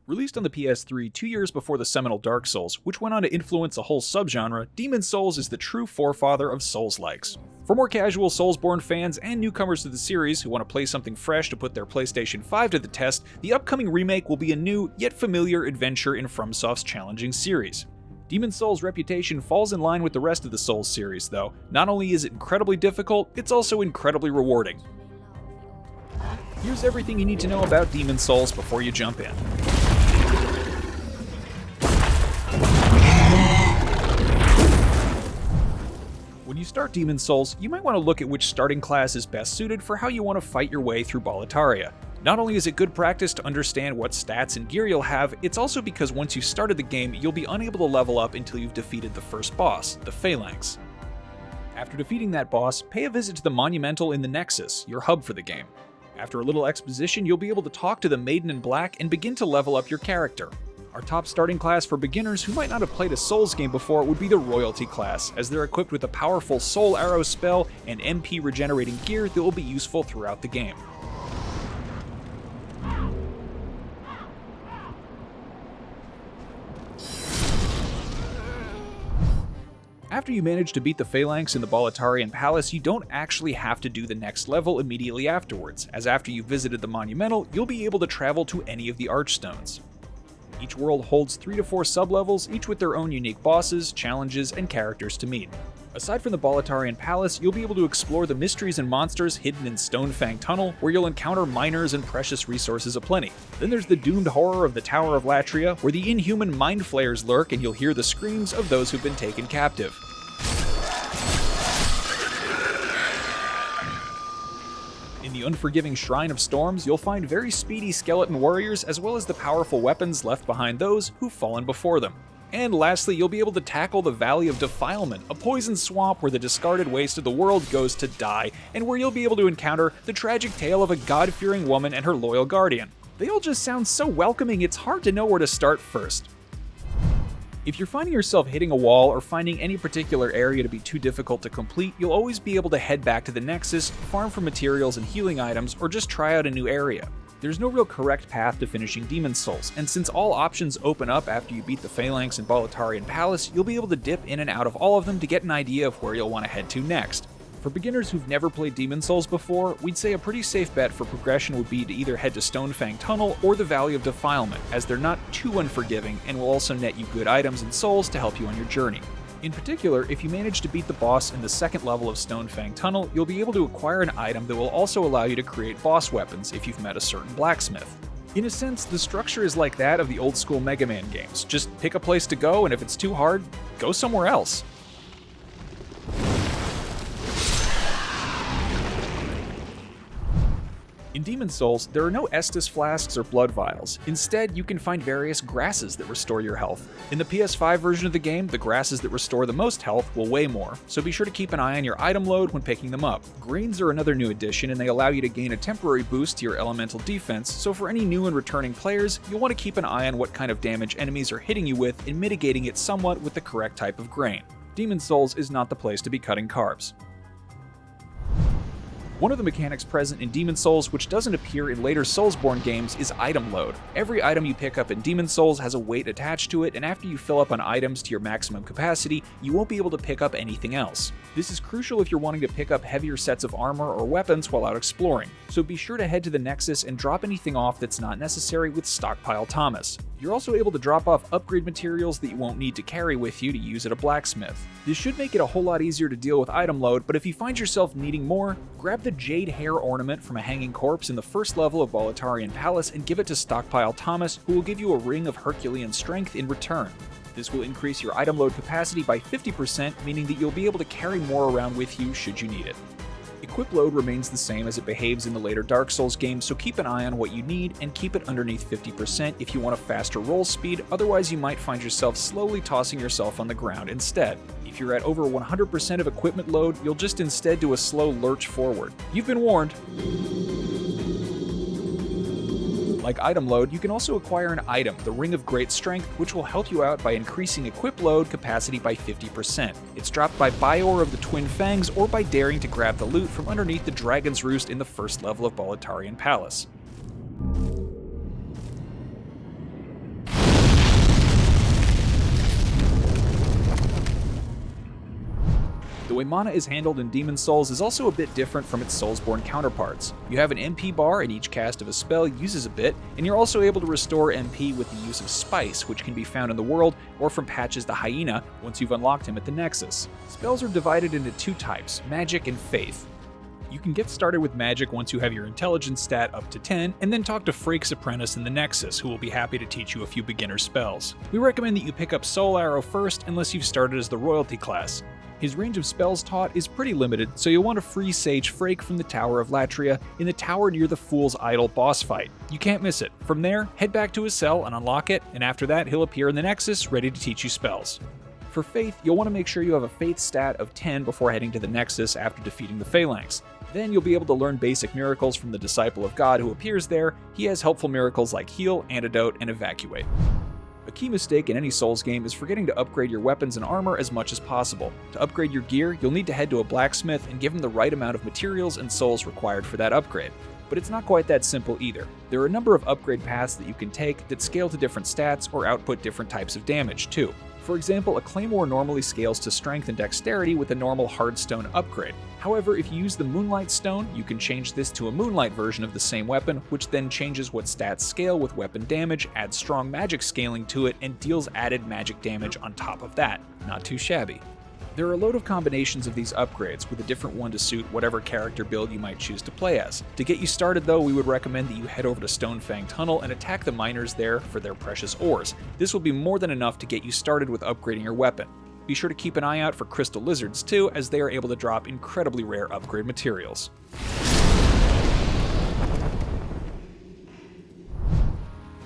Released on the PS3 2 years before the seminal Dark Souls, which went on to influence a whole subgenre, Demon's Souls is the true forefather of Souls-likes. For more casual Soulsborne fans and newcomers to the series who want to play something fresh to put their PlayStation 5 to the test, the upcoming remake will be a new, yet familiar adventure in FromSoft's challenging series. Demon's Souls' reputation falls in line with the rest of the Souls series, though. Not only is it incredibly difficult, it's also incredibly rewarding. Here's everything you need to know about Demon's Souls before you jump in. When you start Demon's Souls, you might want to look at which starting class is best suited for how you want to fight your way through Boletaria. Not only is it good practice to understand what stats and gear you'll have, it's also because once you started the game, you'll be unable to level up until you've defeated the first boss, the Phalanx. After defeating that boss, pay a visit to the Monumental in the Nexus, your hub for the game. After a little exposition, you'll be able to talk to the Maiden in Black and begin to level up your character. Our top starting class for beginners who might not have played a Souls game before would be the Royalty class, as they're equipped with a powerful Soul Arrow spell and MP regenerating gear that will be useful throughout the game. After you manage to beat the Phalanx in the Boletarian Palace, you don't actually have to do the next level immediately afterwards, as after you've visited the Monumental, you'll be able to travel to any of the Archstones. Each world holds 3 to 4 sublevels, each with their own unique bosses, challenges, and characters to meet. Aside from the Boletarian Palace, you'll be able to explore the mysteries and monsters hidden in Stonefang Tunnel, where you'll encounter miners and precious resources aplenty. Then there's the doomed horror of the Tower of Latria, where the inhuman mind flayers lurk and you'll hear the screams of those who've been taken captive. In the unforgiving Shrine of Storms, you'll find very speedy skeleton warriors as well as the powerful weapons left behind those who've fallen before them. And lastly, you'll be able to tackle the Valley of Defilement, a poison swamp where the discarded waste of the world goes to die, and where you'll be able to encounter the tragic tale of a god-fearing woman and her loyal guardian. They all just sound so welcoming, it's hard to know where to start first. If you're finding yourself hitting a wall or finding any particular area to be too difficult to complete, you'll always be able to head back to the Nexus, farm for materials and healing items, or just try out a new area. There's no real correct path to finishing Demon's Souls, and since all options open up after you beat the Phalanx and Boletarian Palace, you'll be able to dip in and out of all of them to get an idea of where you'll want to head to next. For beginners who've never played Demon's Souls before, we'd say a pretty safe bet for progression would be to either head to Stonefang Tunnel or the Valley of Defilement, as they're not too unforgiving and will also net you good items and souls to help you on your journey. In particular, if you manage to beat the boss in the second level of Stonefang Tunnel, you'll be able to acquire an item that will also allow you to create boss weapons if you've met a certain blacksmith. In a sense, the structure is like that of the old school Mega Man games. Just pick a place to go, and if it's too hard, go somewhere else. In Demon's Souls, there are no Estus flasks or blood vials. Instead, you can find various grasses that restore your health. In the PS5 version of the game, the grasses that restore the most health will weigh more, so be sure to keep an eye on your item load when picking them up. Grains are another new addition, and they allow you to gain a temporary boost to your elemental defense, so for any new and returning players, you'll want to keep an eye on what kind of damage enemies are hitting you with and mitigating it somewhat with the correct type of grain. Demon's Souls is not the place to be cutting carbs. One of the mechanics present in Demon's Souls which doesn't appear in later Soulsborne games is item load. Every item you pick up in Demon's Souls has a weight attached to it, and after you fill up on items to your maximum capacity, you won't be able to pick up anything else. This is crucial if you're wanting to pick up heavier sets of armor or weapons while out exploring, so be sure to head to the Nexus and drop anything off that's not necessary with Stockpile Thomas. You're also able to drop off upgrade materials that you won't need to carry with you to use at a blacksmith. This should make it a whole lot easier to deal with item load, but if you find yourself needing more, grab the Jade Hair Ornament from a hanging corpse in the first level of Boletarian Palace and give it to Stockpile Thomas, who will give you a Ring of Herculean Strength in return. This will increase your item load capacity by 50%, meaning that you'll be able to carry more around with you should you need it. Equip load remains the same as it behaves in the later Dark Souls games, so keep an eye on what you need and keep it underneath 50% if you want a faster roll speed, otherwise you might find yourself slowly tossing yourself on the ground instead. If you're at over 100% of equipment load, you'll just instead do a slow lurch forward. You've been warned. Like item load, you can also acquire an item, the Ring of Great Strength, which will help you out by increasing equip load capacity by 50%. It's dropped by Bior of the Twin Fangs or by daring to grab the loot from underneath the Dragon's Roost in the first level of Boletarian Palace. way mana is handled in Demon's Souls is also a bit different from its Soulsborne counterparts. You have an MP bar and each cast of a spell uses a bit, and you're also able to restore MP with the use of Spice, which can be found in the world or from Patches the Hyena once you've unlocked him at the Nexus. Spells are divided into two types, Magic and Faith. You can get started with Magic once you have your Intelligence stat up to 10, and then talk to Frake's apprentice in the Nexus, who will be happy to teach you a few beginner spells. We recommend that you pick up Soul Arrow first unless you've started as the Royalty class. His range of spells taught is pretty limited, so you'll want to free Sage Frake from the Tower of Latria in the tower near the Fool's Idol boss fight. You can't miss it. From there, head back to his cell and unlock it, and after that he'll appear in the Nexus ready to teach you spells. For Faith, you'll want to make sure you have a Faith stat of 10 before heading to the Nexus after defeating the Phalanx. Then you'll be able to learn basic miracles from the Disciple of God who appears there. He has helpful miracles like Heal, Antidote, and Evacuate. A key mistake in any Souls game is forgetting to upgrade your weapons and armor as much as possible. To upgrade your gear, you'll need to head to a blacksmith and give him the right amount of materials and souls required for that upgrade. But it's not quite that simple either. There are a number of upgrade paths that you can take that scale to different stats or output different types of damage too. For example, a Claymore normally scales to strength and dexterity with a normal Hardstone upgrade. However, if you use the Moonlight Stone, you can change this to a Moonlight version of the same weapon, which then changes what stats scale with weapon damage, adds strong magic scaling to it, and deals added magic damage on top of that. Not too shabby. There are a load of combinations of these upgrades, with a different one to suit whatever character build you might choose to play as. To get you started though, we would recommend that you head over to Stonefang Tunnel and attack the miners there for their precious ores. This will be more than enough to get you started with upgrading your weapon. Be sure to keep an eye out for crystal lizards too, as they are able to drop incredibly rare upgrade materials.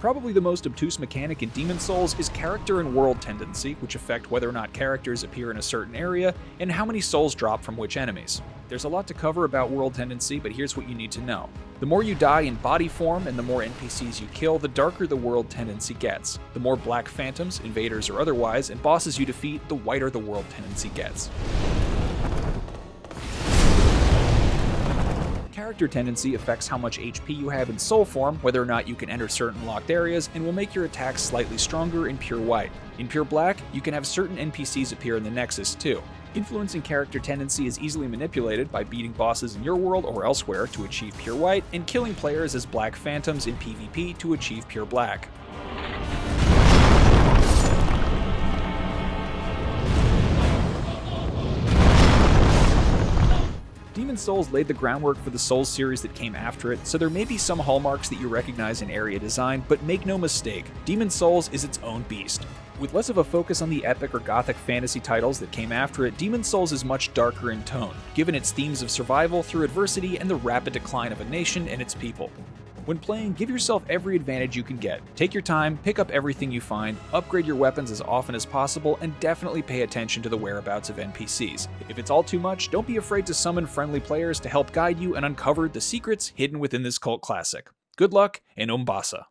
Probably the most obtuse mechanic in Demon's Souls is character and world tendency, which affect whether or not characters appear in a certain area, and how many souls drop from which enemies. There's a lot to cover about world tendency, but here's what you need to know. The more you die in body form and the more NPCs you kill, the darker the world tendency gets. The more black phantoms, invaders or otherwise, and bosses you defeat, the whiter the world tendency gets. Character tendency affects how much HP you have in soul form, whether or not you can enter certain locked areas, and will make your attacks slightly stronger in pure white. In pure black, you can have certain NPCs appear in the Nexus too. Influencing character tendency is easily manipulated by beating bosses in your world or elsewhere to achieve pure white, and killing players as black phantoms in PvP to achieve pure black. Demon's Souls laid the groundwork for the Souls series that came after it, so there may be some hallmarks that you recognize in area design, but make no mistake, Demon's Souls is its own beast. With less of a focus on the epic or gothic fantasy titles that came after it, Demon's Souls is much darker in tone, given its themes of survival through adversity and the rapid decline of a nation and its people. When playing, give yourself every advantage you can get. Take your time, pick up everything you find, upgrade your weapons as often as possible, and definitely pay attention to the whereabouts of NPCs. If it's all too much, don't be afraid to summon friendly players to help guide you and uncover the secrets hidden within this cult classic. Good luck, and Umbasa.